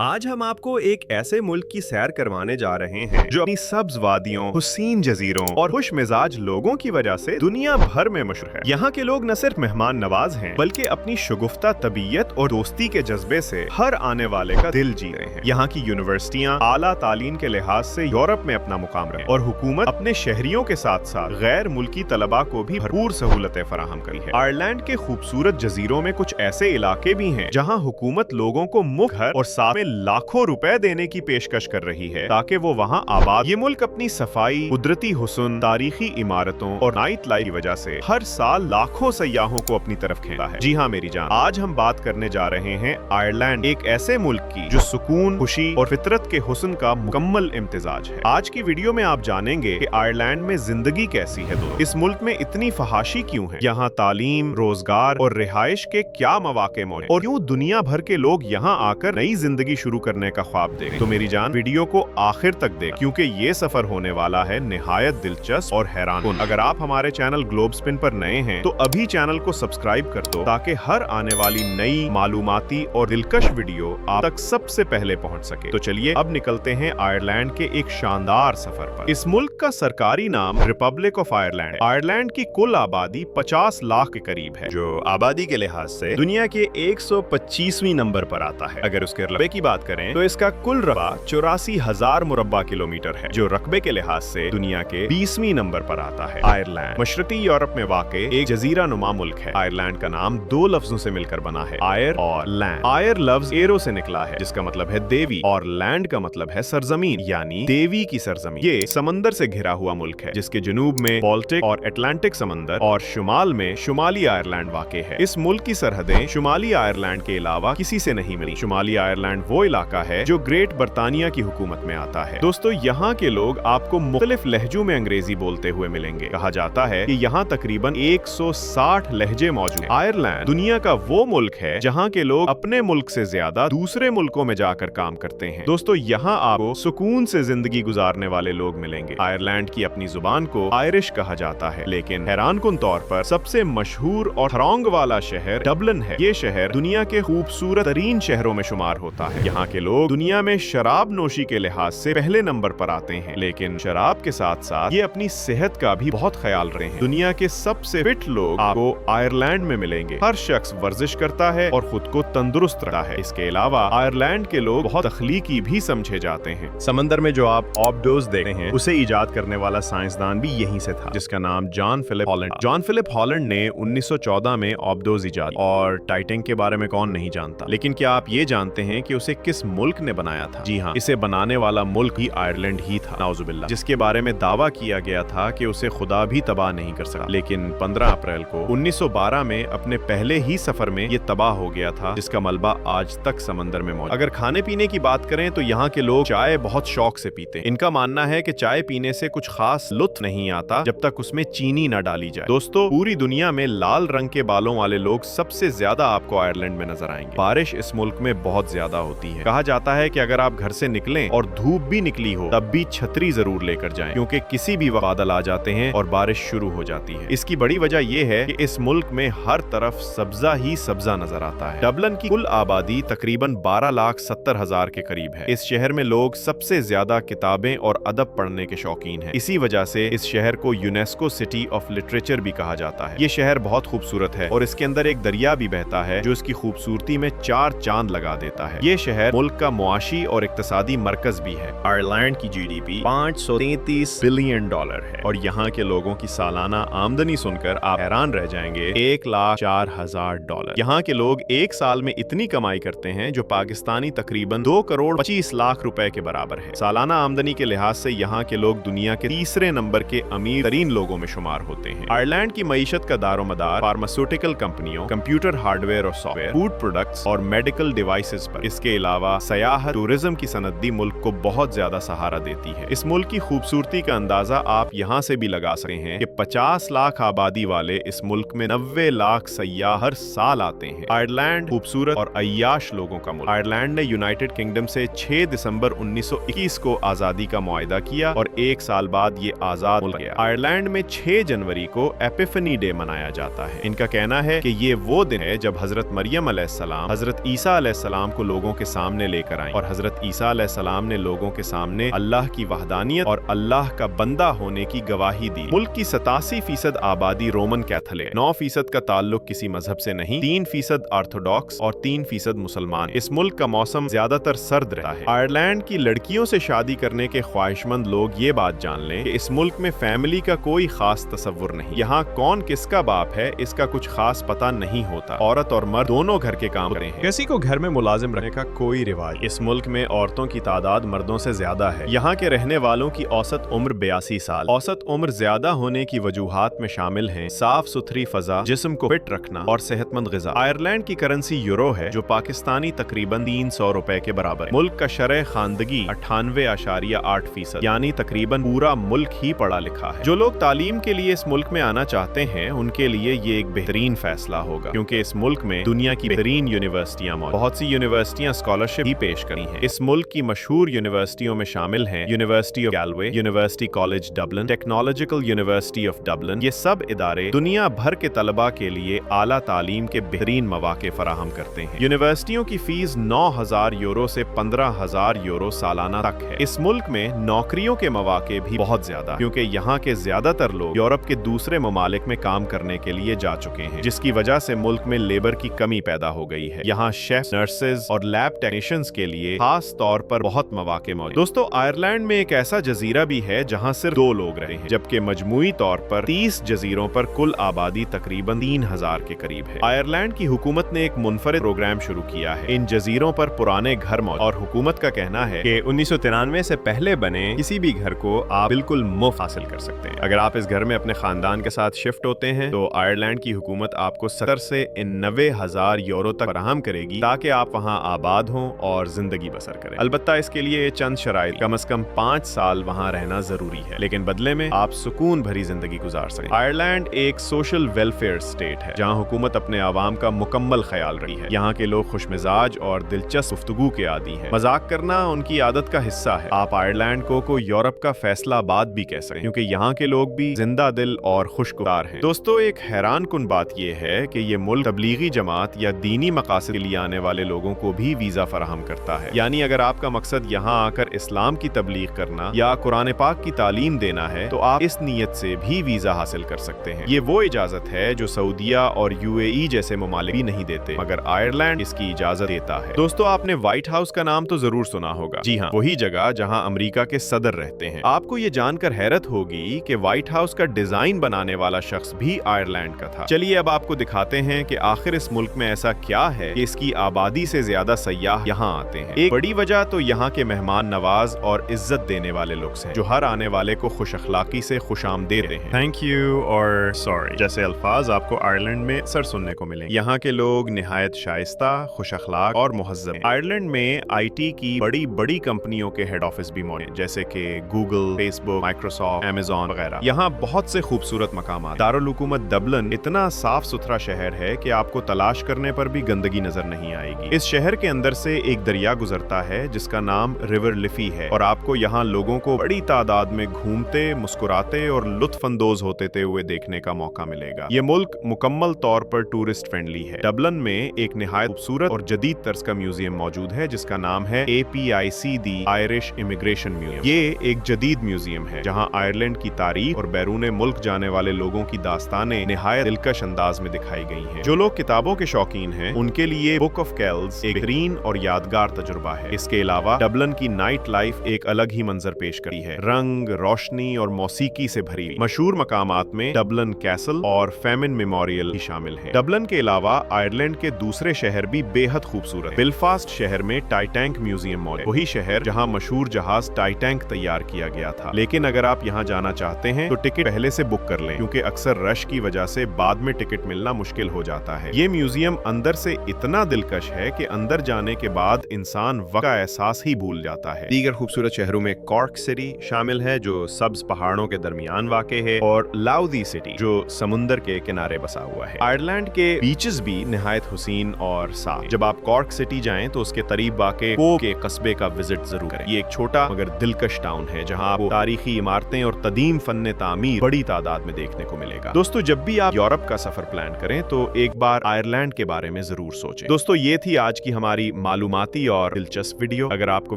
आज हम आपको एक ऐसे मुल्क की सैर करवाने जा रहे हैं जो अपनी सब्ज वादियों, हुसीन जजीरों और खुश मिजाज लोगों की वजह से दुनिया भर में मशहूर है। यहाँ के लोग न सिर्फ मेहमान नवाज हैं, बल्कि अपनी शगुफ्ता तबीयत और दोस्ती के जज्बे से हर आने वाले का दिल जीत रहे हैं। यहाँ की यूनिवर्सिटियाँ आला तालीम के लिहाज से यूरोप में अपना मुकाम रहे और हुकूमत अपने शहरियों के साथ साथ गैर मुल्की तलबा को भी भरपूर सहूलतें फराहम करी है। आयरलैंड के खूबसूरत जजीरों में कुछ ऐसे इलाके भी हैं जहाँ हुकूमत लोगों को मुफ्त घर और साथ में लाखों रुपए देने की पेशकश कर रही है ताकि वो वहाँ आबाद। ये मुल्क अपनी सफाई, कुदरती हुस्न, तारीखी इमारतों और नाइट लाइफ की वजह से हर साल लाखों सयाहों को अपनी तरफ खींचता है। जी हाँ मेरी जान, आज हम बात करने जा रहे हैं आयरलैंड, एक ऐसे मुल्क की जो सुकून, खुशी और फितरत के हुस्न का मुकम्मल इम्तिजाज है। आज की वीडियो में आप जानेंगे कि आयरलैंड में जिंदगी कैसी है, इस मुल्क में इतनी फहाशी क्यों है, यहाँ तालीम, रोजगार और रिहाइश के क्या मौके मौजूद हैं और क्यों दुनिया भर के लोग यहाँ आकर नई जिंदगी शुरू करने का ख्वाब देखें। तो मेरी जान, वीडियो को आखिर तक देख क्योंकि ये सफर होने वाला है निहायत दिलचस्प और हैरानकुन। अगर आप हमारे चैनल ग्लोब स्पिन पर नए हैं तो अभी चैनल को सब्सक्राइब कर दो ताकि हर आने वाली नई मालूमाती और दिलकश वीडियो आप तक सबसे पहले पहुंच सके। तो चलिए अब निकलते हैं आयरलैंड के एक शानदार सफर पर। इस मुल्क का सरकारी नाम रिपब्लिक ऑफ आयरलैंड है। आयरलैंड की कुल आबादी 50 लाख के करीब है, जो आबादी के लिहाज से दुनिया के 125वीं नंबर पर आता है। अगर उसके रकबे की बात करें तो इसका कुल रकबा 84,000 मुरब्बा किलोमीटर है, जो रकबे के लिहाज से दुनिया के 20वीं नंबर पर आता है। आयरलैंड मशरकी यूरोप में वाक़े एक जजीरा नुमा मुल्क है। आयरलैंड का नाम दो लफ्जों से मिलकर बना है, आयर और लैंड। आयर लफ्ज एरो से निकला है जिसका मतलब है देवी, और लैंड का मतलब है सरजमीन, यानी देवी की सरजमीन। ये समंदर से घिरा हुआ मुल्क है जिसके जनूब में बाल्टिक और अटलांटिक समंदर और शुमाल में शुमाली आयरलैंड वाक़े है। इस मुल्क की सरहदें शुमाली आयरलैंड के अलावा किसी से नहीं मिली। शुमाली आयरलैंड वो इलाका है जो ग्रेट बर्तानिया की हुकूमत में आता है। दोस्तों, यहाँ के लोग आपको मुख्तलिफ लहजों में अंग्रेजी बोलते हुए मिलेंगे। कहा जाता है कि यहाँ तकरीबन 160 लहजे मौजूद हैं। आयरलैंड दुनिया का वो मुल्क है जहाँ के लोग अपने मुल्क से ज्यादा दूसरे मुल्कों में जाकर काम करते हैं। दोस्तों, यहाँ आपको सुकून से जिंदगी गुजारने वाले लोग मिलेंगे। आयरलैंड की अपनी जुबान को आयरिश कहा जाता है, लेकिन हैरानकुन तौर पर सबसे मशहूर और थरौंग वाला शहर डबलिन है। ये शहर दुनिया के खूबसूरत तरीन शहरों में शुमार होता है। यहाँ के लोग दुनिया में शराब नोशी के लिहाज से पहले नंबर पर आते हैं, लेकिन शराब के साथ साथ ये अपनी सेहत का भी बहुत ख्याल रखते हैं। दुनिया के सबसे फिट लोग आपको आयरलैंड में मिलेंगे। हर शख्स वर्जिश करता है और खुद को तंदुरुस्त रखता है। इसके अलावा आयरलैंड के लोग बहुत तख्लीकी भी समझे जाते हैं। समंदर में जो आप ऑब्डोज देखते हैं, उसे इजाद करने वाला साइंसदान भी यहीं से था, जिसका नाम John Philip Holland. John Philip Holland ने 1914 में ऑब्डोज इजाद, और टाइटैनिक के बारे में कौन नहीं जानता। लेकिन क्या आप ये जानते हैं कि उसे किस मुल्क ने बनाया था? जी हाँ, इसे बनाने वाला मुल्क ही आयरलैंड ही था, नाउजुबिल्लाह, जिसके बारे में दावा किया गया था कि उसे खुदा भी तबाह नहीं कर सका। लेकिन 15 अप्रैल को 1912 में अपने पहले ही सफर में ये तबाह हो गया था, जिसका मलबा आज तक समंदर में मौजूद। अगर खाने पीने की बात करें तो यहाँ के लोग चाय बहुत शौक से पीते हैं। इनका मानना है कि चाय पीने से कुछ खास लुत्फ नहीं आता जब तक उसमें चीनी न डाली जाए। दोस्तों, पूरी दुनिया में लाल रंग के बालों वाले लोग सबसे ज्यादा आपको आयरलैंड में नजर आएंगे। बारिश इस मुल्क में बहुत ज्यादा होती है। कहा जाता है कि अगर आप घर से निकलें और धूप भी निकली हो तब भी छतरी जरूर लेकर जाएं, क्योंकि किसी भी वक्त बादल आ जाते हैं और बारिश शुरू हो जाती है। इसकी बड़ी वजह यह है कि इस मुल्क में हर तरफ सब्जा ही सब्जा नजर आता है। डबलिन की कुल आबादी तकरीबन 12,70,000 के करीब है। इस शहर में लोग सबसे ज्यादा किताबें और अदब पढ़ने के शौकीन हैं। इसी वजह से इस शहर को यूनेस्को सिटी ऑफ लिटरेचर भी कहा जाता है। ये शहर बहुत खूबसूरत है और इसके अंदर एक दरिया भी बहता है जो इसकी खूबसूरती में 4 चांद लगा देता है। ये शहर मुल्क का मुआशी और इक्तिसादी मरकज भी है। आयरलैंड की GDP $533 बिलियन है और यहाँ के लोगों की सालाना आमदनी सुनकर आप हैरान रह जाएंगे, $1,04,000। यहाँ के लोग एक साल में इतनी कमाई करते हैं जो पाकिस्तानी तकरीबन 2 करोड़ 25 लाख रुपए के बराबर है। सालाना आमदनी के लिहाज से यहाँ के लोग दुनिया के तीसरे नंबर के अमीर तरीन लोगों में शुमार होते हैं। आयरलैंड की मईशत का दारोमदार फार्मास्यूटिकल कंपनियों, कंप्यूटर हार्डवेयर और सॉफ्टवेयर, फूड प्रोडक्ट्स और मेडिकल डिवाइसेस पर। इसके अलावा सयाहत, टूरिज्म की सनत भी मुल्क को बहुत ज्यादा सहारा देती है। इस मुल्क की खूबसूरती का अंदाजा आप यहाँ से भी लगा सकते हैं कि 50 लाख आबादी वाले इस मुल्क में 90 लाख सयाह हर साल आते हैं। आयरलैंड खूबसूरत और अय्याश लोगों का मुल्क। आयरलैंड ने यूनाइटेड किंगडम से 6 दिसंबर 1921 को आजादी का मुआहदा किया और 1 साल बाद ये आजाद मुल्क गया। आयरलैंड में 6 जनवरी को एपिफनी डे मनाया जाता है। इनका कहना है कि ये वो दिन है जब हजरत मरियम अलैहिस्सलाम हजरत ईसा अलैहिस्सलाम को लोगों के सामने लेकर आई और हजरत ईसा अलैहिस्सलाम ने लोगों के सामने अल्लाह की वहदानियत और अल्लाह का बंदा होने की गवाही दी। मुल्क की 87% आबादी रोमन कैथोलिक, 9% का ताल्लुक किसी मजहब से नहीं, 3% ऑर्थोडॉक्स और 3% मुसलमान। इस मुल्क का मौसम ज्यादातर सर्द रहता है। आयरलैंड की लड़कियों से शादी करने के ख्वाहिशमंद लोग ये बात जान लें कि इस मुल्क में फैमिली का कोई खास तस्वुर नहीं। यहाँ कौन किसका बाप है इसका कुछ खास पता नहीं होता। औरत और मर्द दोनों घर के काम करें हैं। किसी को घर में मुलाजिम रखने का कोई रिवाज। इस मुल्क में औरतों की तादाद मर्दों से ज्यादा है। यहाँ के रहने वालों की औसत उम्र 82 साल। औसत उम्र ज्यादा होने की वजूहात में शामिल हैं साफ सुथरी फजा, जिस्म को फिट रखना और सेहतमंद ग़िज़ा। आयरलैंड की करेंसी यूरो है जो पाकिस्तानी तकरीबन 300 रुपए के बराबर है। मुल्क का शरह खानदगी 98.8%, यानी तकरीबन पूरा मुल्क ही पढ़ा लिखा है। जो लोग तालीम के लिए इस मुल्क में आना चाहते हैं उनके लिए ये एक बेहतरीन फैसला होगा, क्योंकि इस मुल्क में दुनिया की बेहतरीन यूनिवर्सिटियां मौजूद। बहुत सी यूनिवर्सिटियां स्कॉलरशिप भी पेश करी हैं। इस मुल्क की मशहूर यूनिवर्सिटियों में शामिल हैं university of Galway, university college Dublin, technological university of Dublin. ये सब इदारे दुनिया भर के तलबा के लिए आला तालीम के बेहतरीन मौके फराहम करते हैं। यूनिवर्सिटियों की फीस 9,000 यूरो से 15,000 यूरो सालाना तक है। इस मुल्क में नौकरियों के मौके भी बहुत ज्यादा, क्योंकि यहाँ के ज्यादातर लोग यूरोप के दूसरे ममालिक में काम करने के लिए जा चुके हैं, जिसकी वजह से मुल्क में लेबर की कमी पैदा हो गई है। यहाँ शेफ, नर्सेज और लैब टेक्नीशियंस के लिए खास तौर पर बहुत मौके मौजूद। दोस्तों, आयरलैंड में एक ऐसा जजीरा भी है जहाँ सिर्फ 2 लोग रहे हैं, जबकि मजमूई तौर पर 30 जजीरों पर कुल आबादी तकरीबन 3,000 के करीब है। आयरलैंड की हुकूमत ने एक मुनफरिद प्रोग्राम शुरू किया है। इन जजीरों पर पुराने घर मौजूद और हुकूमत का कहना है कि 1993 से पहले बने किसी भी घर को आप बिल्कुल मुफ्त हासिल कर सकते हैं। अगर आप इस घर में अपने खानदान के साथ शिफ्ट होते हैं तो आयरलैंड की हुकूमत आपको 70 से 90,000 यूरो तक फराहम करेगी ताकि आप वहाँ आबाद हों और जिंदगी बसर करें। अलबत्ता इसके लिए चंद शराइत, कम से कम 5 साल वहाँ रहना जरूरी है, लेकिन बदले में आप सुकून भरी जिंदगी गुजार सकें। आयरलैंड एक सोशल वेलफेयर स्टेट है जहाँ हुकूमत अपने आवाम का मुकम्मल ख्याल रही है। यहाँ के लोग खुशमिजाज और दिलचस्प गुफ्तगू के आदी हैं। मजाक करना उनकी आदत का हिस्सा है। आप आयरलैंड को यूरोप का फैसलाबाद भी कह सकते हैं, क्योंकि यहाँ के लोग भी जिंदा दिल और खुशगवार हैं। दोस्तों, एक हैरान कुन बात यह है कि ये मुल्क तबलीगी जमात या दीनी मकासद के लिए आने वाले लोगों को भी वीजा फराहम करता है। यानी अगर आपका मकसद यहाँ आकर इस्लाम की तबलीग करना या कुरान पाक की तालीम देना है तो आप इस नीयत से भी वीजा हासिल कर सकते हैं। ये वो इजाजत है जो सऊदिया और यूएई जैसे ममालिक भी नहीं देते, मगर आयरलैंड इसकी इजाजत देता है। दोस्तों, आपने व्हाइट हाउस का नाम तो जरूर सुना होगा। जी हाँ, वही जगह जहाँ अमेरिका के सदर रहते हैं। आपको ये जानकर हैरत होगी कि व्हाइट हाउस का डिजाइन बनाने वाला शख्स भी आयरलैंड का था। चलिए अब आपको दिखाते हैं कि आखिर इस मुल्क में ऐसा क्या है कि इसकी आबादी से ज्यादा सयाह यहाँ आते हैं। एक बड़ी वजह तो यहाँ के मेहमान नवाज और इज्जत देने वाले लोग हैं, जो हर आने वाले को खुश अखलाकी से खुशामदीद देते हैं। थैंक यू और सॉरी जैसे अल्फाज आपको आयरलैंड में अक्सर सुनने को मिले। यहाँ के लोग निहायत शाइस्ता, खुश अखलाक और मुहज्जब हैं। आयरलैंड में IT की बड़ी बड़ी कंपनियों के हेड ऑफिस भी मौजूद हैं, जैसे कि गूगल, फेसबुक, माइक्रोसॉफ्ट, अमेज़न वगैरह। यहाँ बहुत से खूबसूरत मकाम। दारुल हुकूमत डबलिन इतना साफ सुथरा शहर है कि आपको तलाश करने पर भी गंदगी नजर नहीं आएगी। इस शहर के अंदर से एक दरिया गुजरता है जिसका नाम रिवर लिफी है, और आपको यहाँ लोगों को बड़ी तादाद में घूमते, मुस्कुराते और लुत्फअंदोज होते हुए देखने का मौका मिलेगा। ये मुल्क मुकम्मल तौर पर टूरिस्ट फ्रेंडली है। डबलिन में एक निहायत खूबसूरत और जदीद तर्ज का म्यूजियम मौजूद है जिसका नाम है APIC दी आयरिश इमिग्रेशन म्यूजियम। ये एक जदीद म्यूजियम है जहाँ आयरलैंड की तारीख और बैरून मुल्क जाने वाले लोगों की दास्तानें निहायत दिलकश अंदाज में दिखाई गई हैं। जो लोग किताबों के शौकीन हैं उनके लिए बुक ऑफ केल्स एक बेहतरीन और यादगार तजुर्बा है। इसके अलावा डबलिन की नाइट लाइफ एक अलग ही मंजर पेश करती है, रंग, रोशनी और मौसीकी से भरी। मशहूर मकामात में डबलिन कैसल और फेमिन मेमोरियल भी शामिल है। डबलिन के अलावा आयरलैंड के दूसरे शहर भी बेहद खूबसूरत। बेलफास्ट शहर में टाइटैंक म्यूजियम मौजूद है, वही शहर जहाँ मशहूर जहाज टाइटैंक तैयार किया गया था। लेकिन अगर आप यहाँ जाना चाहते हैं तो टिकट पहले से बुक कर लें, क्योंकि अक्सर रश की वजह से बाद में टिकट मिलना मुश्किल हो जाता है। ये म्यूजियम अंदर से इतना दिलकश है कि अंदर जाने के बाद इंसान वक्त का एहसास ही भूल जाता है। दीगर खूबसूरत शहरों में कॉर्क सिटी शामिल है जो सब्ज पहाड़ों के दरमियान वाक़े है, और लाउदी सिटी जो समुंदर के किनारे बसा हुआ है। आयरलैंड के बीचेस भी निहायत हुसीन और साफ। जब आप कॉर्क सिटी जाएं तो उसके करीब वाक़े कोव के कस्बे का विजिट जरूर करें। ये एक छोटा मगर दिलकश टाउन है जहाँ आपको तारीखी इमारतें और कदीम फन्ने तामीर बड़ी तादाद में देखने को मिलेगा। दोस्तों, जब भी आप यूरोप का सफर प्लान करें तो एक बार आयरलैंड के बारे में जरूर सोचें। दोस्तों, ये थी आज की हमारी मालूमाती और दिलचस्प वीडियो। अगर आपको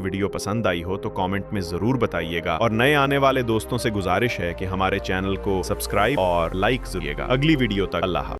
वीडियो पसंद आई हो तो कमेंट में जरूर बताइएगा, और नए आने वाले दोस्तों से गुजारिश है कि हमारे चैनल को सब्सक्राइब और लाइक जरूर। अगली वीडियो तक अल्लाह हाफ़िज़।